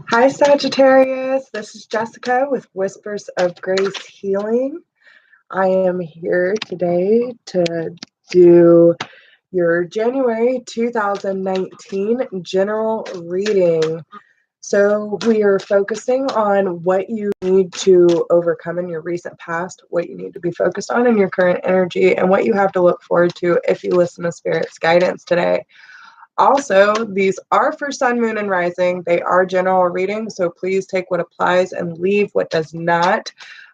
Hi, Sagittarius. This is Jessica with Whispers of Grace Healing. I am here today to do your January 2019 general reading. So, we are focusing on what you need to overcome in your recent past, what you need to be focused on in your current energy, and what you have to look forward to if you listen to Spirit's guidance today. Also, these are for sun, moon, and rising. They are general readings, so please take what applies and leave what does not.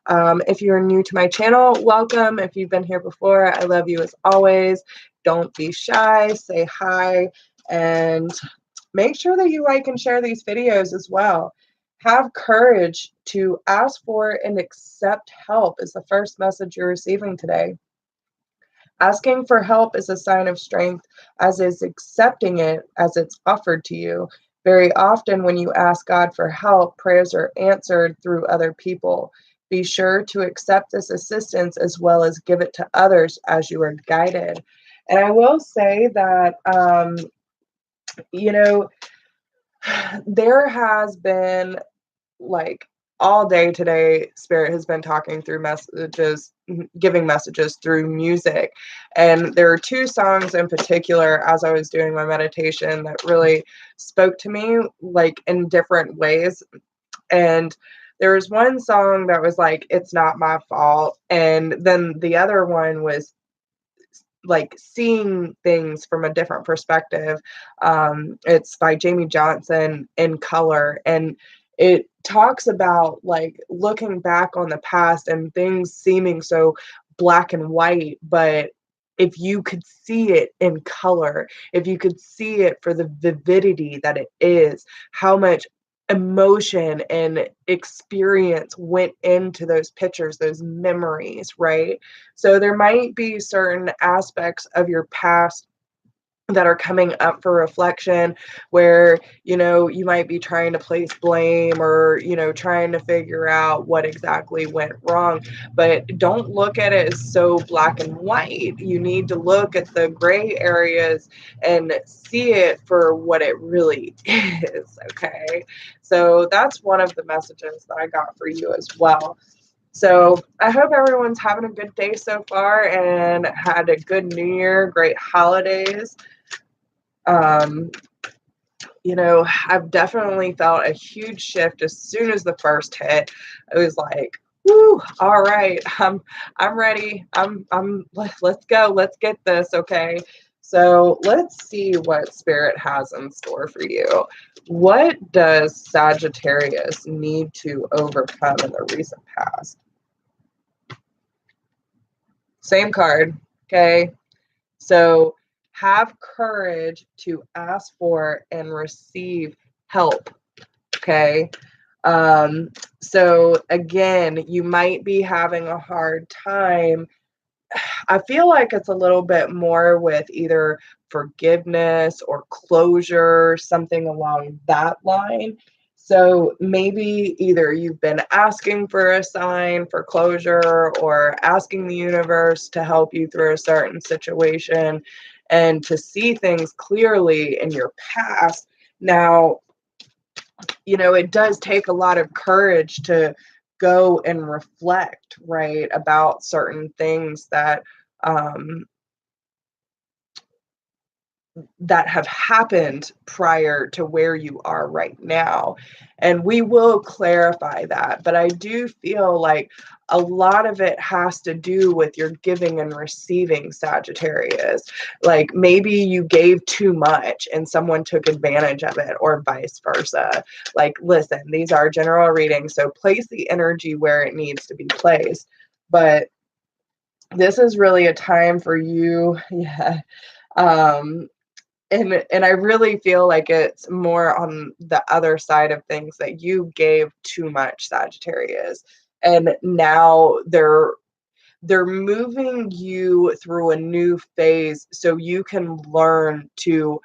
If you're new to my channel, welcome. If you've been here before, I love you as always. Don't be shy, say hi, and make sure that you like and share these videos as well. Have courage to ask for and accept help is the first message you're receiving today. Asking for help is a sign of strength, as is accepting it as it's offered to you. Very often, when you ask God for help, prayers are answered through other people. Be sure to accept this assistance as well as give it to others as you are guided. And I will say that, there has been like all day today, Spirit has been talking through messages, giving messages through music. And there are two songs in particular as I was doing my meditation that really spoke to me, like in different ways. And there was one song that was like, "It's Not My Fault." And then the other one was like seeing things from a different perspective. It's by Jamie Johnson, In Color, and it talks about like looking back on the past and things seeming so black and white, but if you could see it in color, if you could see it for the vividity that it is, how much emotion and experience went into those pictures, those memories, right? So there might be certain aspects of your past that are coming up for reflection where, you might be trying to place blame or, trying to figure out what exactly went wrong. But don't look at it as so black and white. You need to look at the gray areas and see it for what it really is. Okay. So that's one of the messages that I got for you as well. So I hope everyone's having a good day so far and had a good New Year, great holidays. I've definitely felt a huge shift as soon as the first hit. It was like, woo, all right, I'm ready. Let's go. Let's get this. Okay. So let's see what Spirit has in store for you. What does Sagittarius need to overcome in the recent past? Same card. Okay. So have courage to ask for and receive help. Okay. So again, you might be having a hard time. I feel like it's a little bit more with either forgiveness or closure, something along that line. So maybe either you've been asking for a sign for closure or asking the universe to help you through a certain situation and to see things clearly in your past. Now, it does take a lot of courage to go and reflect, right, about certain things um, that have happened prior to where you are right now. And we will clarify that. But I do feel like a lot of it has to do with your giving and receiving, Sagittarius. Like maybe you gave too much and someone took advantage of it, or vice versa. Like, listen, these are general readings, so place the energy where it needs to be placed. But this is really a time for you. Yeah. And I really feel like it's more on the other side of things that you gave too much, Sagittarius. And now they're moving you through a new phase so you can learn to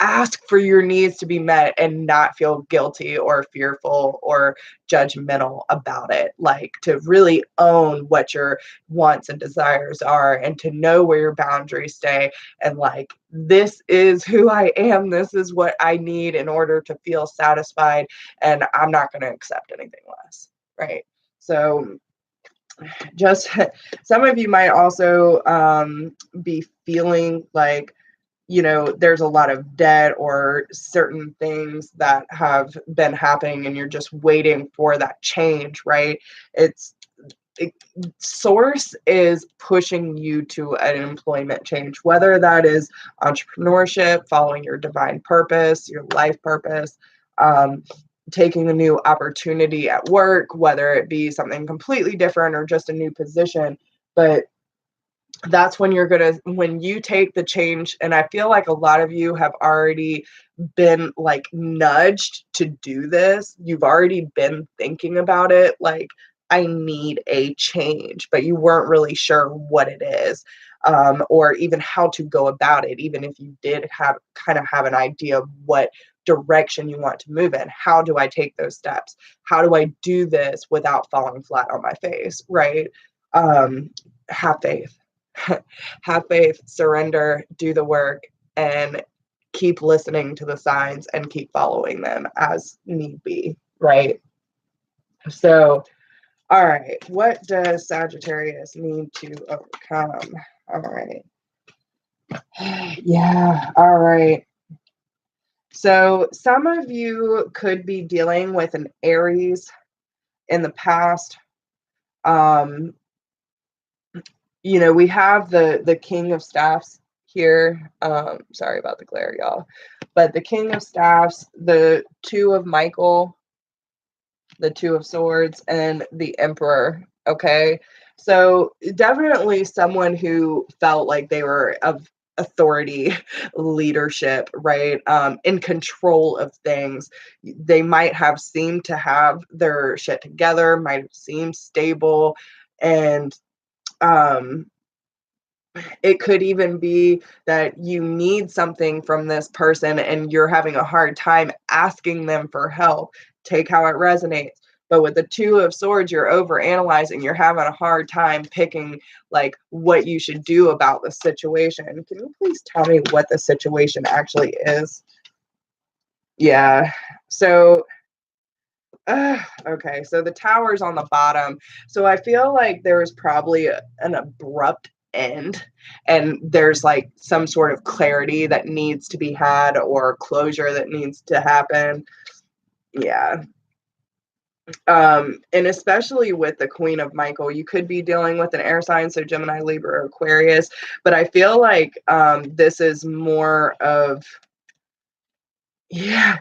ask for your needs to be met and not feel guilty or fearful or judgmental about it. Like, to really own what your wants and desires are, and to know where your boundaries stay, and like, this is who I am, this is what I need in order to feel satisfied, and I'm not going to accept anything less, right? So just some of you might also be feeling like, you know, there's a lot of debt or certain things that have been happening and you're just waiting for that change, right? It's it, Source is pushing you to an employment change, whether that is entrepreneurship, following your divine purpose, your life purpose, taking a new opportunity at work, whether it be something completely different or just a new position. But that's when when you take the change. And I feel like a lot of you have already been like nudged to do this. You've already been thinking about it, like, I need a change, but you weren't really sure what it is, or even how to go about it. Even if you did have an idea of what direction you want to move in, how do I take those steps? How do I do this without falling flat on my face, right? Have faith. Have faith, surrender, do the work, and keep listening to the signs and keep following them as need be, right? So, all right, what does Sagittarius need to overcome? All right. Yeah, all right. So, some of you could be dealing with an Aries in the past. Um, you know, we have the King of Staffs here. Sorry about the glare, y'all. But the King of Staffs, the Two of Michael, the Two of Swords, and the Emperor. Okay. So definitely someone who felt like they were of authority, leadership, right? In control of things. They might have seemed to have their shit together, might have seemed stable, and um it could even be that you need something from this person and you're having a hard time asking them for help. Take how it resonates. But with the Two of Swords, you're over analyzing. You're having a hard time picking like what you should do about the situation. Can you please tell me what the situation actually is? Yeah. So okay, so the tower's on the bottom. So I feel like there was probably an abrupt end, and there's like some sort of clarity that needs to be had or closure that needs to happen. Yeah. And especially with the Queen of Michael, you could be dealing with an air sign, so Gemini, Libra, or Aquarius. But I feel like this is more of, yeah,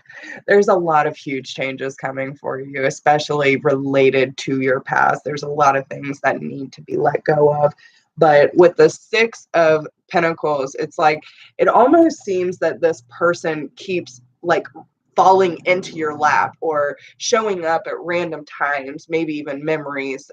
there's a lot of huge changes coming for you, especially related to your past. There's a lot of things that need to be let go of. But with the Six of Pentacles, it's like it almost seems that this person keeps like falling into your lap or showing up at random times, maybe even memories,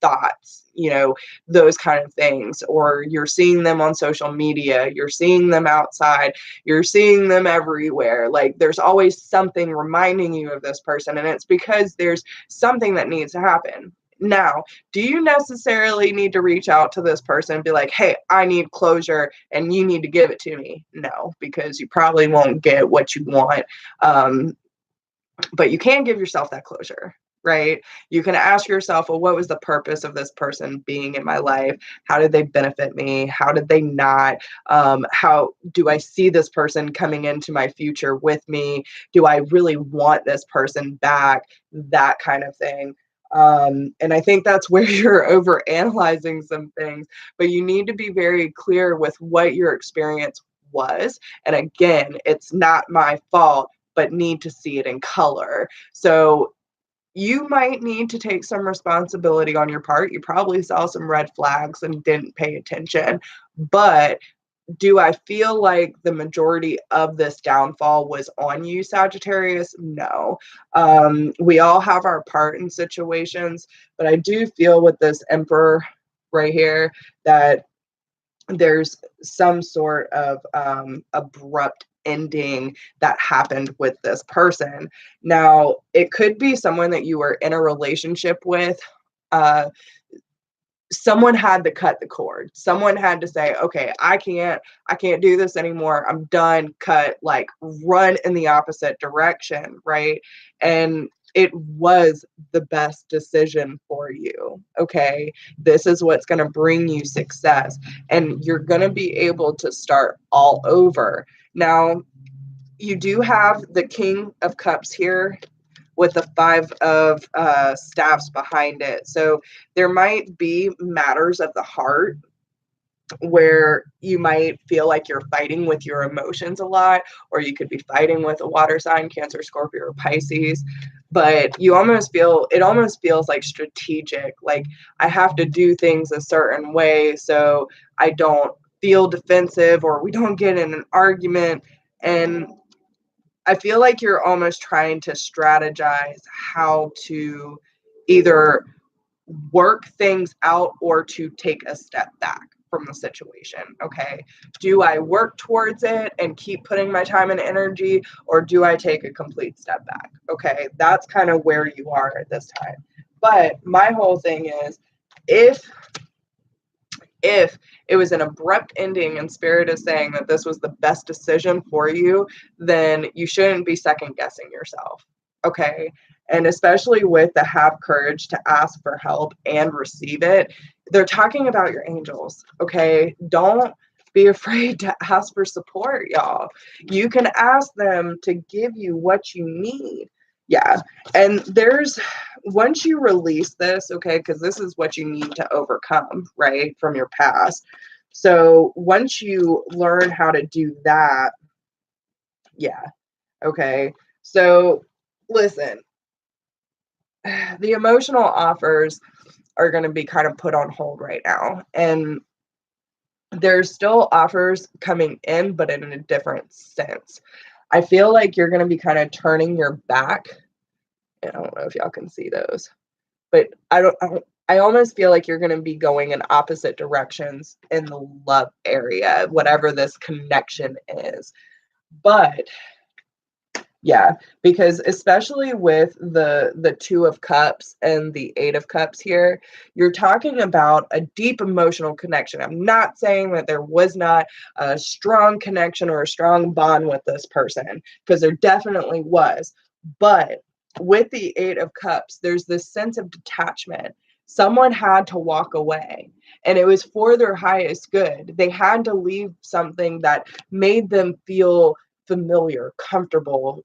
thoughts, you know, those kind of things. Or you're seeing them on social media, you're seeing them outside, you're seeing them everywhere. Like, there's always something reminding you of this person, and it's because there's something that needs to happen. Now, do you necessarily need to reach out to this person and be like, hey, I need closure and you need to give it to me? No, because you probably won't get what you want. But you can give yourself that closure, right? You can ask yourself, well, what was the purpose of this person being in my life? How did they benefit me? How did they not? How do I see this person coming into my future with me? Do I really want this person back? That kind of thing. And I think that's where you're over analyzing some things, but you need to be very clear with what your experience was. And again, it's not my fault, but need to see it in color. So you might need to take some responsibility on your part. You probably saw some red flags and didn't pay attention. But do I feel like the majority of this downfall was on you, Sagittarius? No. We all have our part in situations, but I do feel with this Emperor right here that there's some sort of abrupt ending that happened with this person. Now, it could be someone that you were in a relationship with. Someone had to cut the cord. Someone had to say, okay, I can't do this anymore. I'm done, cut, like run in the opposite direction, right? And it was the best decision for you. Okay. This is what's going to bring you success, and you're going to be able to start all over. Now, you do have the King of Cups here with the Five of Staffs behind it. So there might be matters of the heart where you might feel like you're fighting with your emotions a lot, or you could be fighting with a water sign, Cancer, Scorpio, or Pisces. But you almost feel, it almost feels like strategic, like I have to do things a certain way so I don't feel defensive or we don't get in an argument. And I feel like you're almost trying to strategize how to either work things out or to take a step back from the situation. Okay. Do I work towards it and keep putting my time and energy, or do I take a complete step back? Okay. That's kind of where you are at this time. But my whole thing is, if it was an abrupt ending and spirit is saying that this was the best decision for you, then you shouldn't be second guessing yourself. Okay. And especially with the have courage to ask for help and receive it, they're talking about your angels. Okay. Don't be afraid to ask for support, y'all. You can ask them to give you what you need. Yeah. And once you release this, okay, because this is what you need to overcome, right, from your past. So once you learn how to do that, yeah, okay. So listen, the emotional offers are going to be kind of put on hold right now. And there's still offers coming in, but in a different sense. I feel like you're going to be kind of turning your back. I don't know if y'all can see those, but I almost feel like you're going to be going in opposite directions in the love area, whatever this connection is. But yeah, because especially with the Two of Cups and the Eight of Cups here, you're talking about a deep emotional connection. I'm not saying that there was not a strong connection or a strong bond with this person, because there definitely was. But with the Eight of Cups, there's this sense of detachment. Someone had to walk away, and it was for their highest good. They had to leave something that made them feel familiar, comfortable.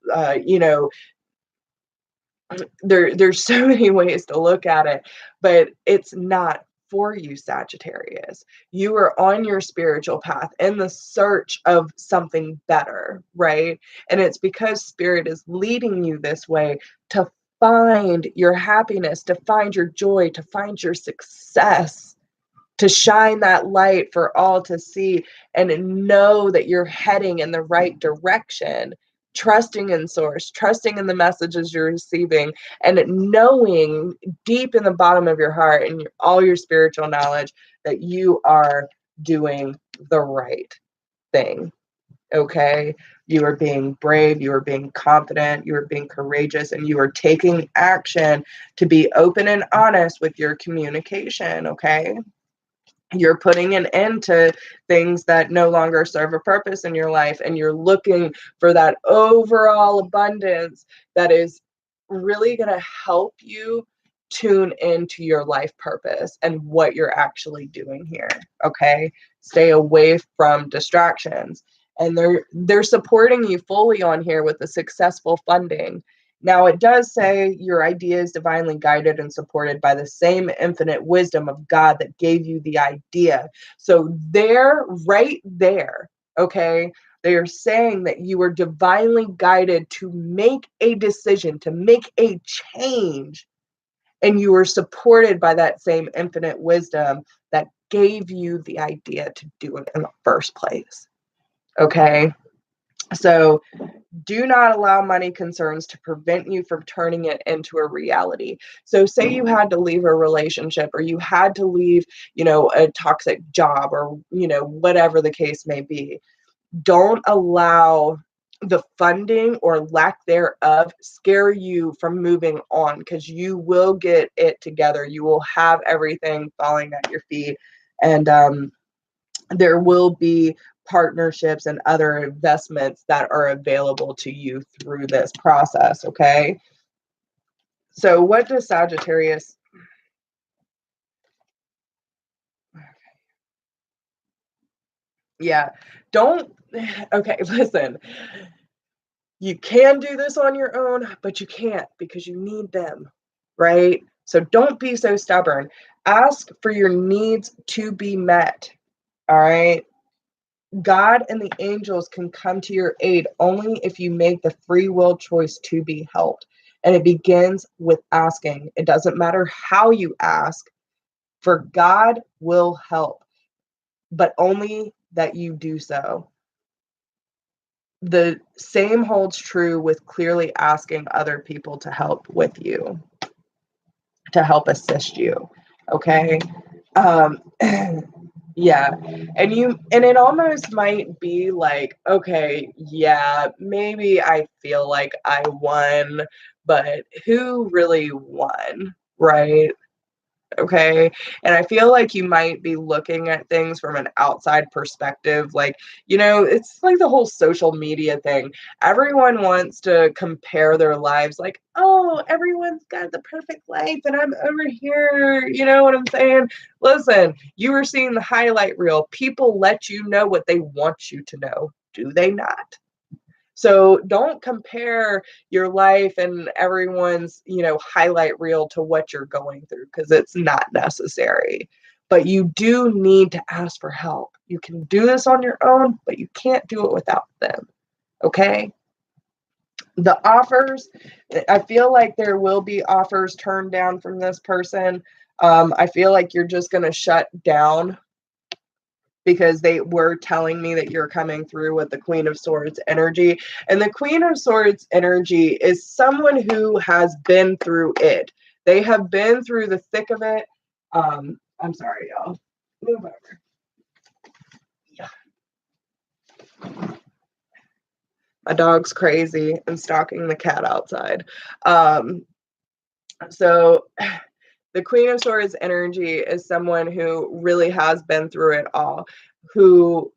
There's so many ways to look at it, but it's not for you, Sagittarius. You are on your spiritual path in the search of something better, right? And it's because spirit is leading you this way to find your happiness, to find your joy, to find your success, to shine that light for all to see, and know that you're heading in the right direction, trusting in source, trusting in the messages you're receiving, and knowing deep in the bottom of your heart and all your spiritual knowledge that you are doing the right thing. Okay. You are being brave, you are being confident, you are being courageous, and you are taking action to be open and honest with your communication. Okay. You're putting an end to things that no longer serve a purpose in your life, and you're looking for that overall abundance that is really going to help you tune into your life purpose and what you're actually doing here. Okay. Stay away from distractions. And they're supporting you fully on here with the successful funding. Now, it does say your idea is divinely guided and supported by the same infinite wisdom of God that gave you the idea. So they're right there, okay? They are saying that you were divinely guided to make a decision, to make a change, and you were supported by that same infinite wisdom that gave you the idea to do it in the first place, okay? So do not allow money concerns to prevent you from turning it into a reality. So say you had to leave a relationship, or you had to leave, a toxic job, or, whatever the case may be. Don't allow the funding or lack thereof scare you from moving on, because you will get it together. You will have everything falling at your feet, and there will be partnerships and other investments that are available to you through this process. Okay. So what does Sagittarius? Yeah. Don't. Okay. Listen. You can do this on your own, but you can't, because you need them, right? So don't be so stubborn. Ask for your needs to be met, all right? God and the angels can come to your aid only if you make the free will choice to be helped. And it begins with asking. It doesn't matter how you ask, for God will help, but only that you do so. The same holds true with clearly asking other people to help with you, to help assist you. Okay. Um, yeah. And it almost might be like, okay, yeah, maybe I feel like I won, but who really won? Right. Okay. And I feel like you might be looking at things from an outside perspective. Like, it's like the whole social media thing. Everyone wants to compare their lives, like, oh, everyone's got the perfect life and I'm over here. You know what I'm saying? Listen, you were seeing the highlight reel. People let you know what they want you to know, do they not? So don't compare your life and everyone's, highlight reel to what you're going through, because it's not necessary. But you do need to ask for help. You can do this on your own, but you can't do it without them. Okay? The offers, I feel like there will be offers turned down from this person. I feel like you're just going to shut down, because they were telling me that you're coming through with the Queen of Swords energy. And the Queen of Swords energy is someone who has been through it. They have been through the thick of it. I'm sorry, y'all. Move over. Yeah. My dog's crazy and stalking the cat outside. So the Queen of Swords energy is someone who really has been through it all, who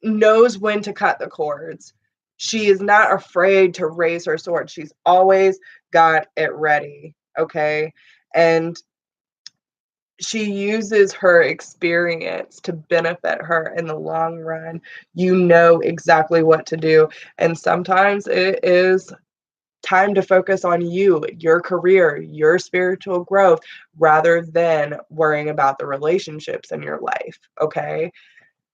knows when to cut the cords. She is not afraid to raise her sword. She's always got it ready. Okay. And she uses her experience to benefit her in the long run. You know exactly what to do. And sometimes it is time to focus on you, your career, your spiritual growth, rather than worrying about the relationships in your life. Okay.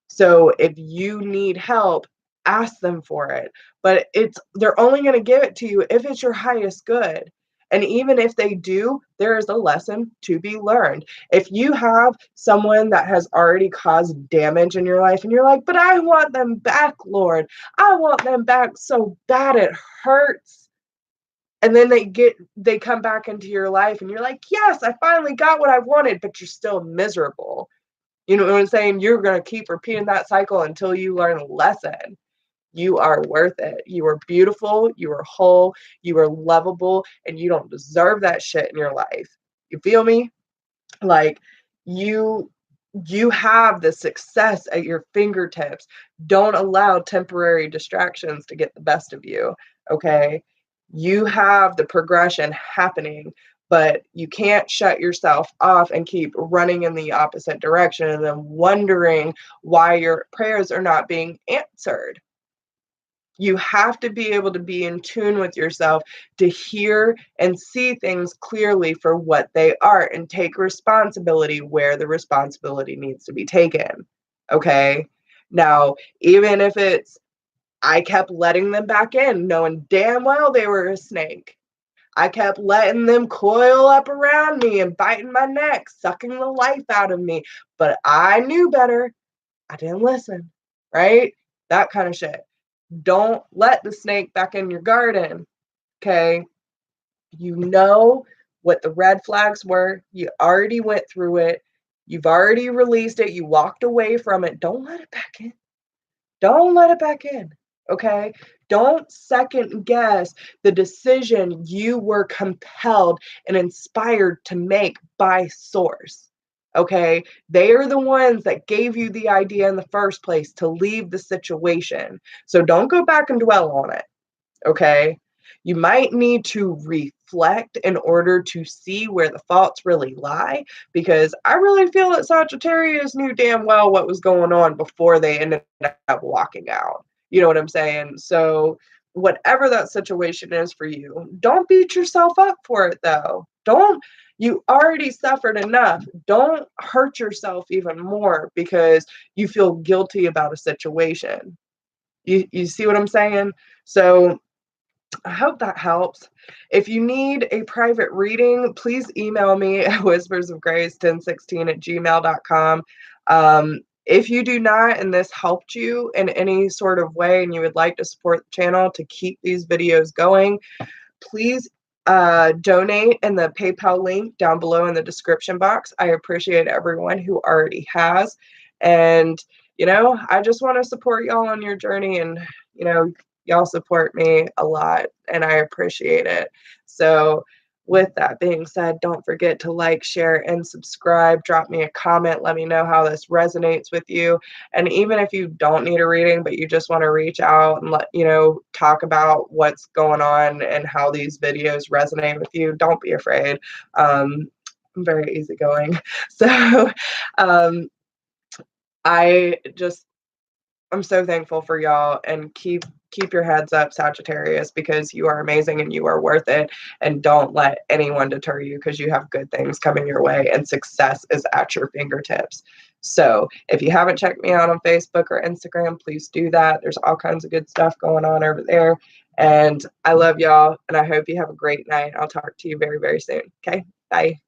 So if you need help, ask them for it. But they're only going to give it to you if it's your highest good. And even if they do, there is a lesson to be learned. If you have someone that has already caused damage in your life and you're like, but I want them back, Lord. I want them back so bad it hurts. And then they come back into your life and you're like, yes, I finally got what I wanted, but you're still miserable. You know what I'm saying? You're going to keep repeating that cycle until you learn a lesson. You are worth it. You are beautiful. You are whole. You are lovable. And you don't deserve that shit in your life. You feel me? Like, you have the success at your fingertips. Don't allow temporary distractions to get the best of you. Okay? You have the progression happening, but you can't shut yourself off and keep running in the opposite direction and then wondering why your prayers are not being answered. You have to be able to be in tune with yourself to hear and see things clearly for what they are and take responsibility where the responsibility needs to be taken. Okay? Now, even if it's, I kept letting them back in, knowing damn well they were a snake. I kept letting them coil up around me and biting my neck, sucking the life out of me. But I knew better. I didn't listen, right? That kind of shit. Don't let the snake back in your garden, okay? You know what the red flags were. You already went through it. You've already released it. You walked away from it. Don't let it back in. Don't let it back in, Okay? Don't second guess the decision you were compelled and inspired to make by source. Okay? They are the ones that gave you the idea in the first place to leave the situation. So don't go back and dwell on it. Okay? You might need to reflect in order to see where the faults really lie, because I really feel that Sagittarius knew damn well what was going on before they ended up walking out. You know what I'm saying? So, whatever that situation is for you, don't beat yourself up for it though. Don't, you already suffered enough. Don't hurt yourself even more because you feel guilty about a situation. You see what I'm saying? So, I hope that helps. If you need a private reading, please email me at whispersofgrace1016@gmail.com. If you do not, and this helped you in any sort of way, and you would like to support the channel to keep these videos going, please donate in the PayPal link down below in the description box. I appreciate everyone who already has. And, I just want to support y'all on your journey, and, y'all support me a lot, and I appreciate it. So, with that being said, don't forget to like, share, and subscribe. Drop me a comment. Let me know how this resonates with you. And even if you don't need a reading, but you just want to reach out and talk about what's going on and how these videos resonate with you, don't be afraid. I'm very easygoing. So um, I just I'm so thankful for y'all, and keep your heads up, Sagittarius, because you are amazing and you are worth it. And don't let anyone deter you, because you have good things coming your way and success is at your fingertips. So if you haven't checked me out on Facebook or Instagram, please do that. There's all kinds of good stuff going on over there. And I love y'all, and I hope you have a great night. I'll talk to you very, very soon. Okay, bye.